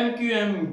MQM,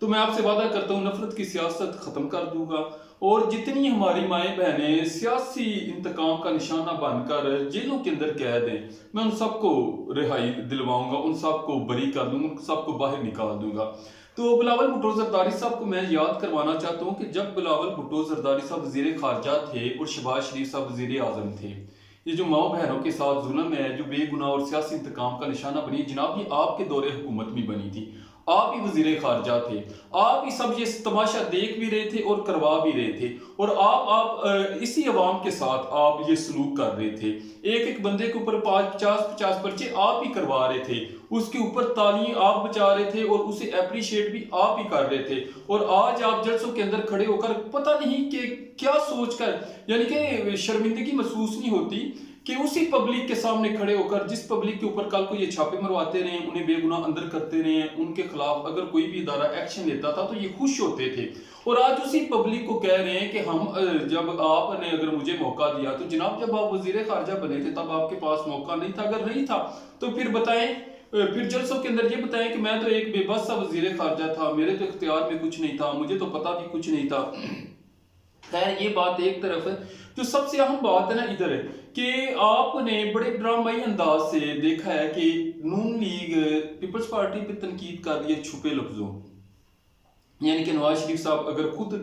تو میں آپ سے وعدہ کرتا ہوں نفرت کی سیاست ختم کر دوں گا، اور جتنی ہماری مائیں بہنیں سیاسی انتقام کا نشانہ بن کر جیلوں کے اندر قید ہیں، میں ان سب کو رہائی دلواؤں گا، ان سب کو بری کر دوں گا، ان سب کو باہر نکال دوں گا۔ تو بلاول بھٹو زرداری صاحب کو میں یاد کروانا چاہتا ہوں کہ جب بلاول بھٹو زرداری صاحب وزیر خارجہ تھے اور شہباز شریف صاحب وزیر اعظم تھے، یہ جو ماؤں بہنوں کے ساتھ ظلم ہے، جو بے گناہ اور سیاسی انتقام کا نشانہ بنی، جناب یہ آپ کے دور حکومت میں بنی تھی، آپ ہی وزیر خارجہ تھے، آپ ہی سب یہ تماشا دیکھ بھی رہے تھے اور کروا بھی رہے تھے، اور آپ اسی عوام کے ساتھ آپ یہ سلوک کر رہے تھے۔ ایک بندے کے اوپر 50 پرچے آپ ہی کروا رہے تھے، اس کے اوپر تالیاں آپ بچا رہے تھے اور اسے اپریشیٹ بھی آپ ہی کر رہے تھے، اور آج آپ جلسوں کے اندر کھڑے ہو کر پتہ نہیں کہ کیا سوچ کر، یعنی کہ شرمندگی محسوس نہیں ہوتی کہ اسی پبلک کے سامنے کھڑے ہو کر، جس پبلک کے اوپر کل کو یہ چھاپے مرواتے رہے، انہیں بے گناہ اندر کرتے رہے، ان کے خلاف اگر کوئی بھی ادارہ ایکشن لیتا تھا تو یہ خوش ہوتے تھے، اور آج اسی پبلک کو کہہ رہے ہیں کہ ہم جب آپ نے اگر مجھے موقع دیا تو جناب جب آپ وزیر خارجہ بنے تھے تب آپ کے پاس موقع نہیں تھا، اگر نہیں تھا تو پھر بتائیں، پھر جلسوں کے اندر یہ بتائیں کہ میں تو ایک بے بس سا وزیر خارجہ تھا، میرے تو اختیار میں کچھ نہیں تھا، مجھے تو پتہ بھی کچھ نہیں تھا۔ خیر یہ بات ایک طرف ہے، جو سب سے اہم بات ہے نا ادھر ہے کہ آپ نے بڑے ڈرامائی انداز سے دیکھا ہے کہ نون لیگ پیپلز پارٹی پہ تنقید کر رہی ہے چھپے لفظوں، یعنی کہ نواز شریف صاحب اگر خود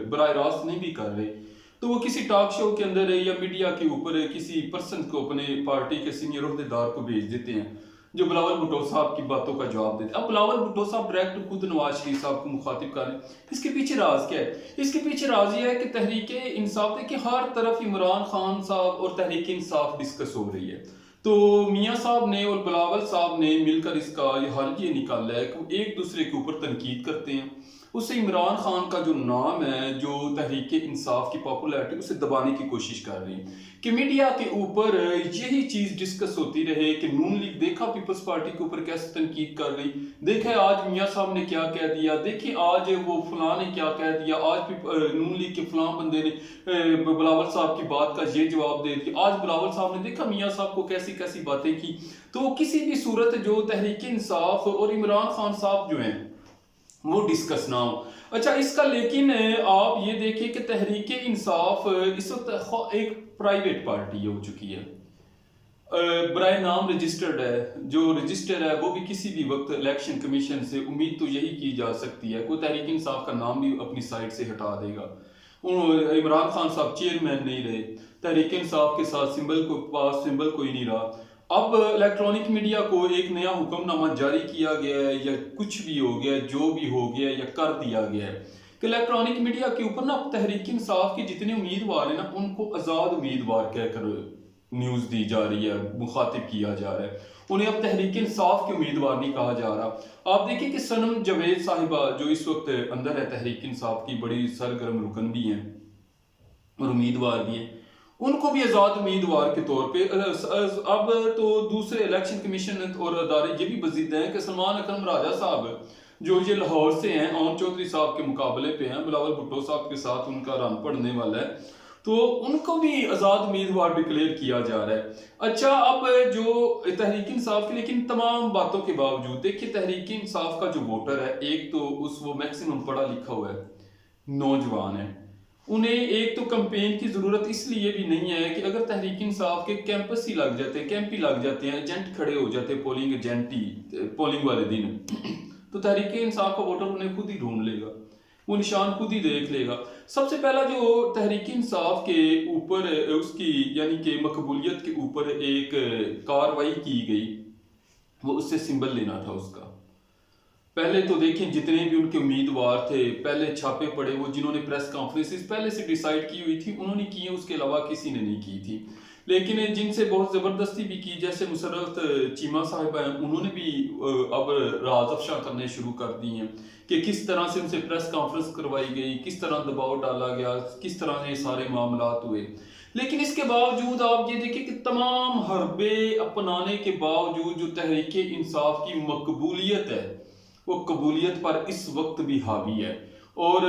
براہ راست نہیں بھی کر رہے تو وہ کسی ٹاک شو کے اندر یا میڈیا کے اوپر کسی پرسن کو، اپنے پارٹی کے سینئر عہدیدار کو بھیج دیتے ہیں جو بلاول بھٹو صاحب کی باتوں کا جواب دیتے ہیں۔ اب بلاول بھٹو صاحب ڈائریکٹ خود نواز شریف صاحب کو مخاطب کر رہے ہیں، اس کے پیچھے راز کیا ہے؟ اس کے پیچھے راز یہ ہے کہ تحریک انصاف دیکھیں ہر طرف عمران خان صاحب اور تحریک انصاف ڈسکس ہو رہی ہے، تو میاں صاحب نے اور بلاول صاحب نے مل کر اس کا یہ حل یہ نکالا ہے کہ ایک دوسرے کے اوپر تنقید کرتے ہیں، اس سے عمران خان کا جو نام ہے، جو تحریک انصاف کی پاپولیرٹی، اسے دبانے کی کوشش کر رہی ہیں کہ میڈیا کے اوپر یہی چیز ڈسکس ہوتی رہے کہ نون لیگ دیکھا پیپلز پارٹی کے اوپر کیسے تنقید کر رہی، دیکھیں آج میاں صاحب نے کیا کہہ دیا، دیکھیں آج وہ فلاں نے کیا کہہ دیا، آج نون لیگ کے فلاں بندے نے بلاول صاحب کی بات کا یہ جواب دے دیا، آج بلاول صاحب نے دیکھا میاں صاحب کو کیسی کیسی باتیں کی۔ تو کسی بھی صورت جو تحریک انصاف اور عمران خان صاحب جو ہیں وہ ڈسکس نہ ہو۔ اچھا اس کا لیکن آپ یہ دیکھیں کہ تحریک انصاف اس وقت ایک پرائیویٹ پارٹی ہو چکی ہے، برائے نام رجسٹرڈ ہے، جو رجسٹر ہے وہ بھی کسی بھی وقت الیکشن کمیشن سے امید تو یہی کی جا سکتی ہے، کوئی تحریک انصاف کا نام بھی اپنی سائٹ سے ہٹا دے گا۔ عمران خان صاحب چیئرمین نہیں رہے، تحریک انصاف کے ساتھ سمبل کوئی نہیں رہا۔ اب الیکٹرانک میڈیا کو ایک نیا حکم نامہ جاری کیا گیا ہے، یا کچھ بھی ہو گیا، جو بھی ہو گیا یا کر دیا گیا ہے کہ الیکٹرانک میڈیا کے اوپر نا تحریک انصاف کے جتنے امیدوار ہیں نا ان کو آزاد امیدوار کہہ کر نیوز دی جا رہی ہے، مخاطب کیا جا رہا ہے، انہیں اب تحریک انصاف کے امیدوار نہیں کہا جا رہا۔ آپ دیکھیں کہ صنم جاوید صاحبہ جو اس وقت اندر ہے تحریک انصاف کی، بڑی سرگرم رکن بھی ہیں اور امیدوار بھی ہیں، ان کو بھی آزاد امیدوار کے طور پہ اب تو دوسرے الیکشن کمیشن اور ادارے یہ بھی مزید ہیں کہ سلمان اکرم راجہ صاحب جو یہ لاہور سے ہیں، اون چودھری صاحب کے مقابلے پہ ہیں، بلاول بھٹو صاحب کے ساتھ ان کا رن پڑنے والا ہے، تو ان کو بھی آزاد امیدوار ڈکلیئر کیا جا رہا ہے۔ اچھا اب جو تحریک انصاف کی، لیکن تمام باتوں کے باوجود دیکھیے تحریک انصاف کا جو ووٹر ہے، ایک تو وہ میکسیمم پڑھا لکھا ہوا ہے، نوجوان ہے، انہیں ایک تو کمپین کی ضرورت اس لیے بھی نہیں ہے کہ اگر تحریک انصاف کے کیمپس ہی لگ جاتے ہیں، کیمپ ہی لگ جاتے ہیں، ایجنٹ کھڑے ہو جاتے ہیں، پولنگ ایجنٹ ہی پولنگ والے دن، تو تحریک انصاف کا ووٹر انہیں خود ہی ڈھونڈ لے گا، وہ نشان خود ہی دیکھ لے گا۔ سب سے پہلا جو تحریک انصاف کے اوپر اس کی یعنی کہ مقبولیت کے اوپر ایک کاروائی کی گئی، وہ اس سے سمبل لینا تھا اس کا۔ پہلے تو دیکھیں جتنے بھی ان کے امیدوار تھے، پہلے چھاپے پڑے، وہ جنہوں نے پریس کانفرنسز پہلے سے ڈیسائیڈ کی ہوئی تھی انہوں نے کی ہیں، اس کے علاوہ کسی نے نہیں کی تھی، لیکن جن سے بہت زبردستی بھی کی، جیسے مسرت چیمہ صاحبہ ہیں، انہوں نے بھی اب راز افشاں کرنے شروع کر دی ہیں کہ کس طرح سے ان سے پریس کانفرنس کروائی گئی، کس طرح دباؤ ڈالا گیا، کس طرح سے یہ سارے معاملات ہوئے۔ لیکن اس کے باوجود آپ یہ دیکھیں کہ تمام حربے اپنانے کے باوجود جو تحریک انصاف کی مقبولیت ہے وہ قبولیت پر اس وقت بھی حاوی ہے، اور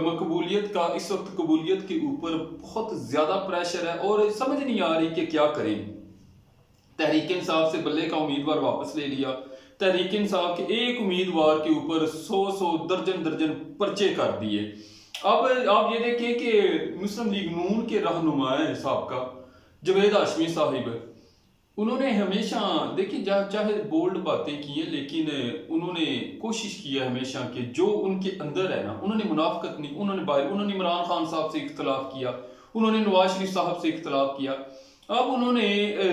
مقبولیت کا اس وقت قبولیت کے اوپر بہت زیادہ پریشر ہے، اور سمجھ نہیں آ رہی کہ کیا کریں۔ تحریک انصاف سے بلے کا امیدوار واپس لے لیا، تحریک انصاف کے ایک امیدوار کے اوپر 100 درجن پرچے کر دیے۔ اب آپ یہ دیکھیں کہ مسلم لیگ نون کے رہنما سابقہ جاوید ہاشمی صاحب، انہوں نے ہمیشہ دیکھیں چاہے بولڈ باتیں کی ہیں، لیکن انہوں نے کوشش کی ہے ہمیشہ کہ جو ان کے اندر ہے نا، انہوں نے منافقت نہیں، انہوں نے عمران خان صاحب سے اختلاف کیا، انہوں نے نواز شریف صاحب سے اختلاف کیا، اب انہوں نے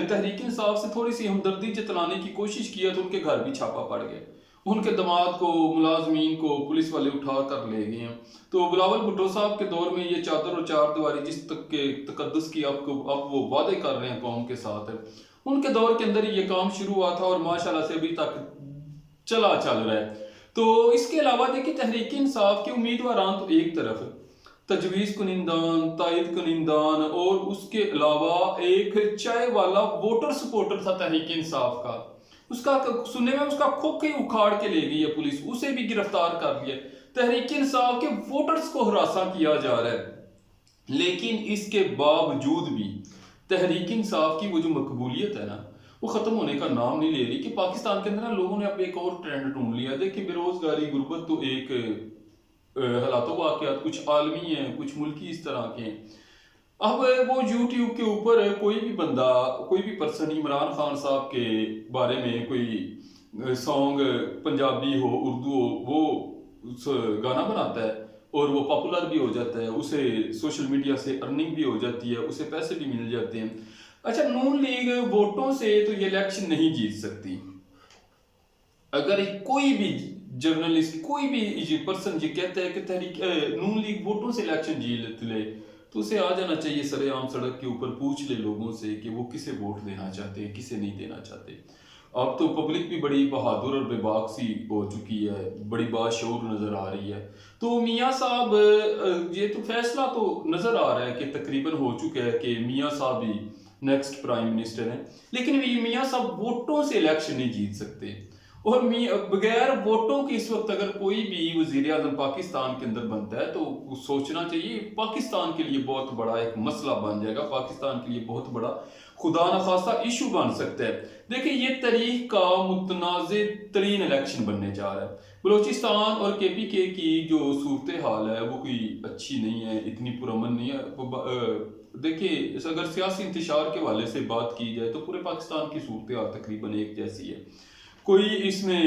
تحریک انصاف سے تھوڑی سی ہمدردی جتلانے کی کوشش کی تو ان کے گھر بھی چھاپا پڑ گیا، ان کے دماد کو، ملازمین کو پولیس والے اٹھا کر لے گئے ہیں۔ تو بلاول بھٹو صاحب کے دور میں یہ چادر اور چار دیواری جس تک کے تقدس کی اب وہ وعدے کر رہے ہیں قوم کے ساتھ، ان کے دور کے اندر یہ کام شروع ہوا تھا اور ماشاءاللہ سے ابھی تک چل رہا ہے۔ تو اس کے علاوہ دیکھیں تحریک انصاف کے امیدواران تو ایک طرف، تجویز کنندگان، تائید کنندگان، اور اس کے علاوہ ایک چائے والا ووٹر سپورٹر تھا تحریک انصاف کا، اس کا سننے میں اس کا کھوکھ ہی اکھاڑ کے لے گئی ہے پولیس، اسے بھی گرفتار کر لیا۔ تحریک انصاف کے ووٹرز کو ہراساں کیا جا رہا ہے، لیکن اس کے باوجود بھی تحریک انصاف کی وہ جو مقبولیت ہے نا، وہ ختم ہونے کا نام نہیں لے رہی کہ پاکستان کے اندر لوگوں نے اب ایک اور ٹرینڈ ڈھونڈ لیا۔ دیکھیں بے روزگاری، غربت تو ایک حالات و واقعات کچھ عالمی ہیں، کچھ ملکی اس طرح کے ہیں۔ اب وہ یوٹیوب کے اوپر کوئی بھی بندہ، کوئی بھی پرسن عمران خان صاحب کے بارے میں کوئی سانگ پنجابی ہو، اردو ہو، وہ گانا بناتا ہے اور وہ پاپولر بھی ہو جاتا ہے، اسے سوشل میڈیا سے ارننگ بھی ہو جاتی ہے، اسے پیسے بھی مل جاتے ہیں۔ اچھا، نون لیگ ووٹوں سے تو یہ الیکشن نہیں جیت سکتی۔ اگر کوئی بھی جرنلسٹ، کوئی بھی پرسن یہ کہتا ہے کہ تحریک نون لیگ ووٹوں سے الیکشن جیت لے، تو اسے آ جانا چاہیے سر عام سڑک کے اوپر، پوچھ لے لوگوں سے کہ وہ کسے ووٹ دینا چاہتے ہیں، کسے نہیں دینا چاہتے۔ اب تو پبلک بھی بڑی بہادر اور بے باک سی ہو چکی ہے، بڑی باشعور نظر آ رہی ہے۔ تو میاں صاحب، یہ تو فیصلہ تو نظر آ رہا ہے کہ تقریباً ہو چکا ہے کہ میاں صاحب ہی نیکسٹ پرائم منسٹر ہیں، لیکن میاں صاحب ووٹوں سے الیکشن نہیں جیت سکتے، اور بغیر ووٹوں کی اس وقت اگر کوئی بھی وزیر اعظم پاکستان کے اندر بنتا ہے تو سوچنا چاہیے پاکستان کے لیے بہت بڑا ایک مسئلہ بن جائے گا، پاکستان کے لیے بہت بڑا خدا نخواستہ ایشو بن سکتا ہے۔ دیکھیں یہ تاریخ کا متنازع ترین الیکشن بننے جا رہا ہے۔ بلوچستان اور کے پی کے کی جو صورتحال ہے وہ کوئی اچھی نہیں ہے، اتنی پرامن نہیں ہے۔ دیکھیں اگر سیاسی انتشار کے حوالے سے بات کی جائے تو پورے پاکستان کی صورتحال تقریباً ایک جیسی ہے، کوئی اس میں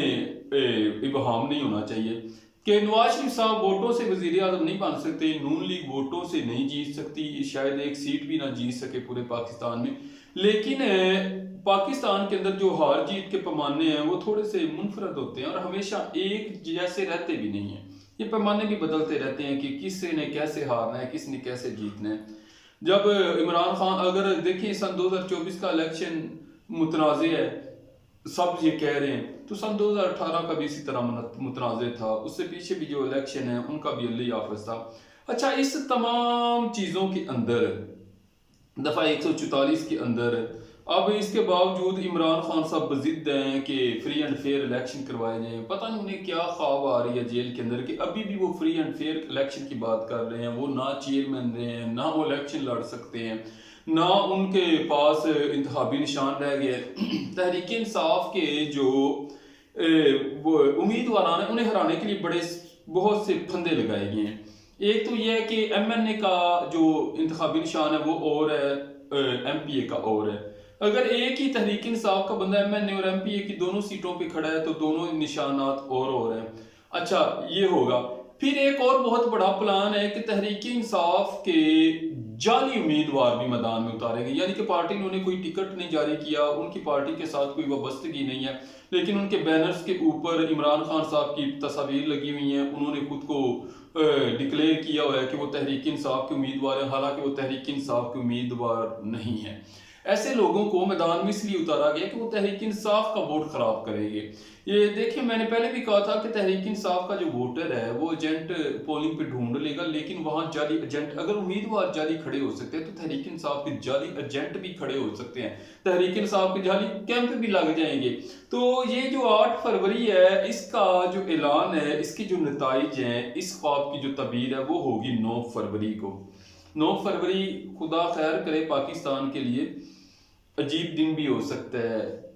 ابہام نہیں ہونا چاہیے کہ نواز شریف صاحب ووٹوں سے وزیر اعظم نہیں بن سکتے، نون لیگ ووٹوں سے نہیں جیت سکتی، شاید ایک سیٹ بھی نہ جیت سکے پورے پاکستان میں، لیکن پاکستان کے اندر جو ہار جیت کے پیمانے ہیں وہ تھوڑے سے منفرد ہوتے ہیں اور ہمیشہ ایک جیسے رہتے بھی نہیں ہیں، یہ پیمانے بھی بدلتے رہتے ہیں کہ کس نے کیسے ہارنا ہے، کس نے کیسے جیتنا ہے۔ جب عمران خان، اگر دیکھیں سن 2024 کا الیکشن متنازع ہے، سب یہ کہہ رہے ہیں، تو سن 2018 کا بھی اسی طرح متنازع تھا، اس سے پیچھے بھی جو الیکشن ہے ان کا بھی اللہ حافظ تھا۔ اچھا، اس تمام چیزوں کے اندر دفعہ 144 کے اندر اب اس کے باوجود عمران خان صاحب بضد ہیں کہ فری اینڈ فیئر الیکشن کروائے جائیں، پتہ نہیں انہیں کیا خواب آ رہی ہے جیل کے اندر کہ ابھی بھی وہ فری اینڈ فیئر الیکشن کی بات کر رہے ہیں، وہ نہ چیئرمین رہے ہیں، نہ وہ الیکشن لڑ سکتے ہیں، نہ ان کے پاس انتخابی نشان رہ گئے۔ تحریک انصاف کے جو امیدواران ہیں انہیں ہرانے کے لیے بہت سے پھندے لگائے گئے ہیں۔ ایک تو یہ ہے کہ ایم این اے کا جو انتخابی نشان ہے وہ اور ہے، ایم پی اے کا اور ہے۔ اگر ایک ہی تحریک انصاف کا بندہ ایم این اے اور ایم پی اے کی دونوں سیٹوں پہ کھڑا ہے تو دونوں نشانات اور ہیں۔ اچھا، یہ ہوگا۔ پھر ایک اور بہت بڑا پلان ہے کہ تحریک انصاف کے جعلی امیدوار بھی میدان میں اتارے گئے، یعنی کہ پارٹی نے انہیں کوئی ٹکٹ نہیں جاری کیا، ان کی پارٹی کے ساتھ کوئی وابستگی نہیں ہے، لیکن ان کے بینرز کے اوپر عمران خان صاحب کی تصاویر لگی ہوئی ہیں، انہوں نے خود کو ڈکلیئر کیا ہوا ہے کہ وہ تحریک انصاف کے امیدوار ہیں، حالانکہ وہ تحریک انصاف کے امیدوار نہیں ہیں۔ ایسے لوگوں کو میدان میں اس لیے اتارا گیا کہ وہ تحریک انصاف کا ووٹ خراب کریں گے۔ یہ دیکھیں، میں نے پہلے بھی کہا تھا کہ تحریک انصاف کا جو ووٹر ہے وہ ایجنٹ پولنگ پہ ڈھونڈ لے گا، لیکن وہاں جعلی ایجنٹ، اگر امیدوار جعلی کھڑے ہو سکتے ہیں تو تحریک انصاف کے جعلی ایجنٹ بھی کھڑے ہو سکتے ہیں، تحریک انصاف کے جعلی کیمپ بھی لگ جائیں گے۔ تو یہ جو 8 فروری ہے، اس کا جو اعلان ہے، اس کی جو نتائج ہیں، اس خواب کی جو تعبیر ہے وہ ہوگی 9 فروری کو۔ 9 فروری خدا خیر کرے پاکستان کے لیے عجیب دن بھی ہو سکتا ہے،